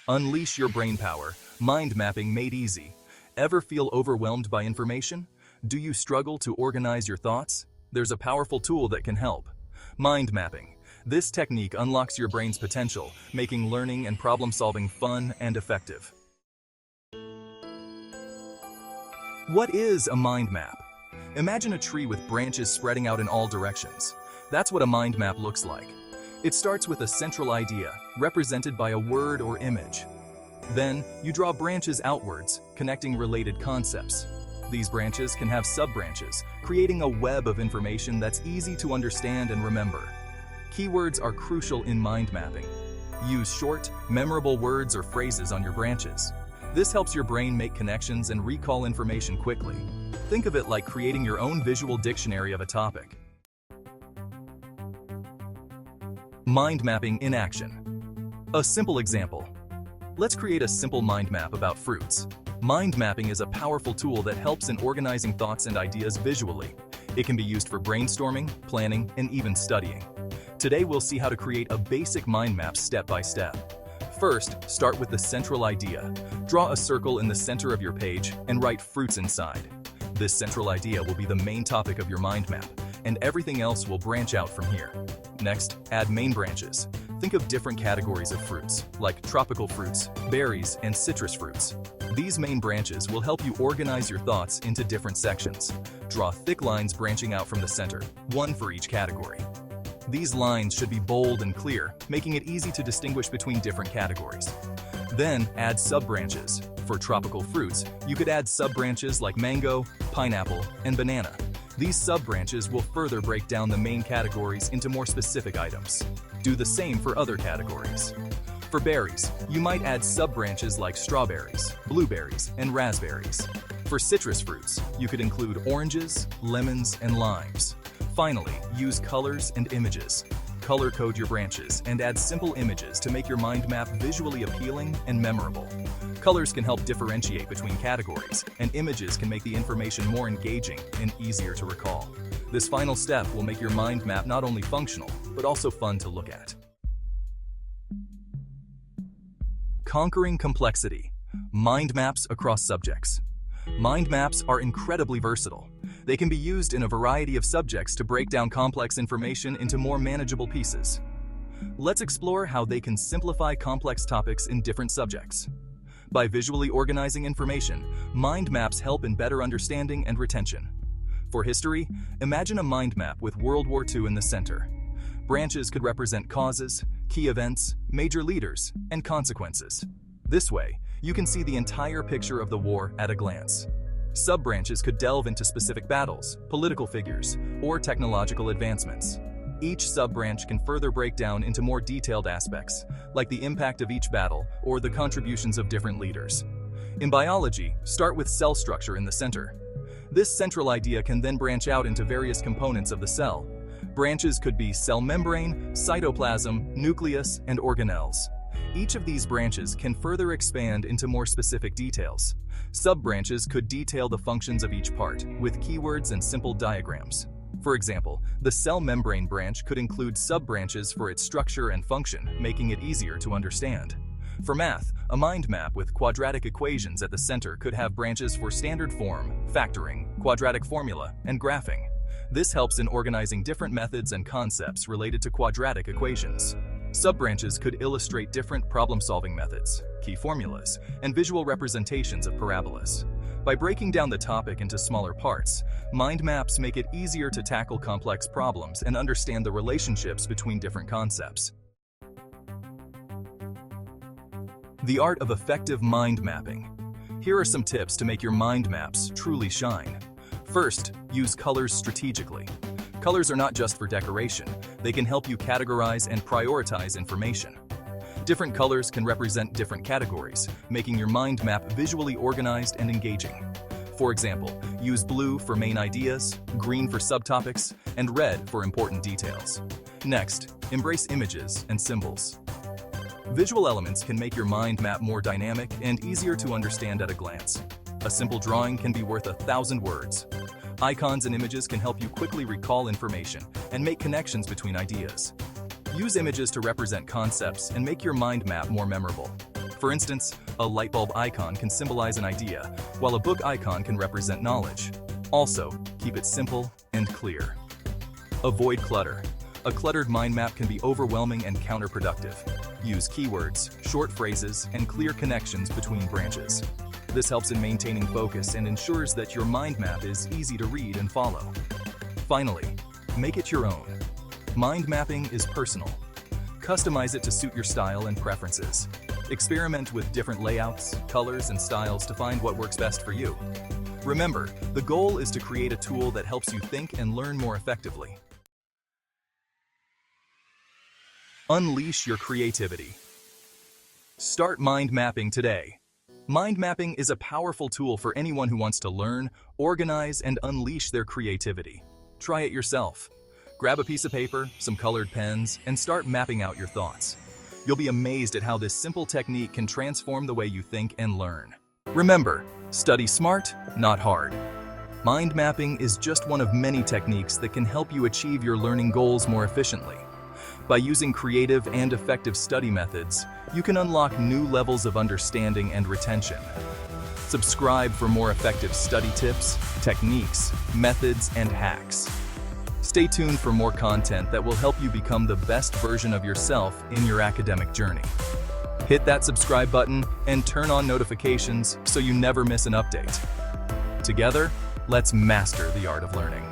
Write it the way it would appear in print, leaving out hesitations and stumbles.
Unleash your brain power. Mind mapping made easy. Ever feel overwhelmed by information? Do you struggle to organize your thoughts? There's a powerful tool that can help. Mind mapping. This technique unlocks your brain's potential, making learning and problem-solving fun and effective. What is a mind map? Imagine a tree with branches spreading out in all directions. That's what a mind map looks like. It starts with a central idea, represented by a word or image. Then, you draw branches outwards, connecting related concepts. These branches can have sub-branches, creating a web of information that's easy to understand and remember. Keywords are crucial in mind mapping. Use short, memorable words or phrases on your branches. This helps your brain make connections and recall information quickly. Think of it like creating your own visual dictionary of a topic. Mind mapping in action. A simple example. Let's create a simple mind map about fruits. Mind mapping is a powerful tool that helps in organizing thoughts and ideas visually. It can be used for brainstorming, planning, and even studying. Today we'll see how to create a basic mind map step by step. First, start with the central idea. Draw a circle in the center of your page and write fruits inside. This central idea will be the main topic of your mind map, and everything else will branch out from here. Next, add main branches. Think of different categories of fruits, like tropical fruits, berries, and citrus fruits. These main branches will help you organize your thoughts into different sections. Draw thick lines branching out from the center, one for each category. These lines should be bold and clear, making it easy to distinguish between different categories. Then, add sub-branches. For tropical fruits, you could add sub-branches like mango, pineapple, and banana. These sub-branches will further break down the main categories into more specific items. Do the same for other categories. For berries, you might add sub-branches like strawberries, blueberries, and raspberries. For citrus fruits, you could include oranges, lemons, and limes. Finally, use colors and images. Color code your branches and add simple images to make your mind map visually appealing and memorable. Colors can help differentiate between categories, and images can make the information more engaging and easier to recall. This final step will make your mind map not only functional, but also fun to look at. Conquering complexity. Mind maps across subjects. Mind maps are incredibly versatile. They can be used in a variety of subjects to break down complex information into more manageable pieces. Let's explore how they can simplify complex topics in different subjects. By visually organizing information, mind maps help in better understanding and retention. For history, imagine a mind map with World War II in the center. Branches could represent causes, key events, major leaders, and consequences. This way, you can see the entire picture of the war at a glance. Sub-branches could delve into specific battles, political figures, or technological advancements. Each sub-branch can further break down into more detailed aspects, like the impact of each battle or the contributions of different leaders. In biology, start with cell structure in the center. This central idea can then branch out into various components of the cell. Branches could be cell membrane, cytoplasm, nucleus, and organelles. Each of these branches can further expand into more specific details. Sub-branches could detail the functions of each part, with keywords and simple diagrams. For example, the cell membrane branch could include sub-branches for its structure and function, making it easier to understand. For math, a mind map with quadratic equations at the center could have branches for standard form, factoring, quadratic formula, and graphing. This helps in organizing different methods and concepts related to quadratic equations. Sub-branches could illustrate different problem-solving methods, key formulas, and visual representations of parabolas. By breaking down the topic into smaller parts, mind maps make it easier to tackle complex problems and understand the relationships between different concepts. The art of effective mind mapping. Here are some tips to make your mind maps truly shine. First, use colors strategically. Colors are not just for decoration, they can help you categorize and prioritize information. Different colors can represent different categories, making your mind map visually organized and engaging. For example, use blue for main ideas, green for subtopics, and red for important details. Next, embrace images and symbols. Visual elements can make your mind map more dynamic and easier to understand at a glance. A simple drawing can be worth 1,000 words. Icons and images can help you quickly recall information and make connections between ideas. Use images to represent concepts and make your mind map more memorable. For For instance, a light bulb icon can symbolize an idea, while a book icon can represent knowledge. Also, keep it simple and clear. Avoid clutter. A cluttered mind map can be overwhelming and counterproductive. Use keywords, short phrases, and clear connections between branches. This helps in maintaining focus and ensures that your mind map is easy to read and follow. Finally, make it your own. Mind mapping is personal. Customize it to suit your style and preferences. Experiment with different layouts, colors, and styles to find what works best for you. Remember, the goal is to create a tool that helps you think and learn more effectively. Unleash your creativity. Start mind mapping today. Mind mapping is a powerful tool for anyone who wants to learn, organize, and unleash their creativity. Try it yourself. Grab a piece of paper, some colored pens, and start mapping out your thoughts. You'll be amazed at how this simple technique can transform the way you think and learn. Remember, study smart, not hard. Mind mapping is just one of many techniques that can help you achieve your learning goals more efficiently. By using creative and effective study methods, you can unlock new levels of understanding and retention. Subscribe for more effective study tips, techniques, methods, and hacks. Stay tuned for more content that will help you become the best version of yourself in your academic journey. Hit that subscribe button and turn on notifications so you never miss an update. Together, let's master the art of learning.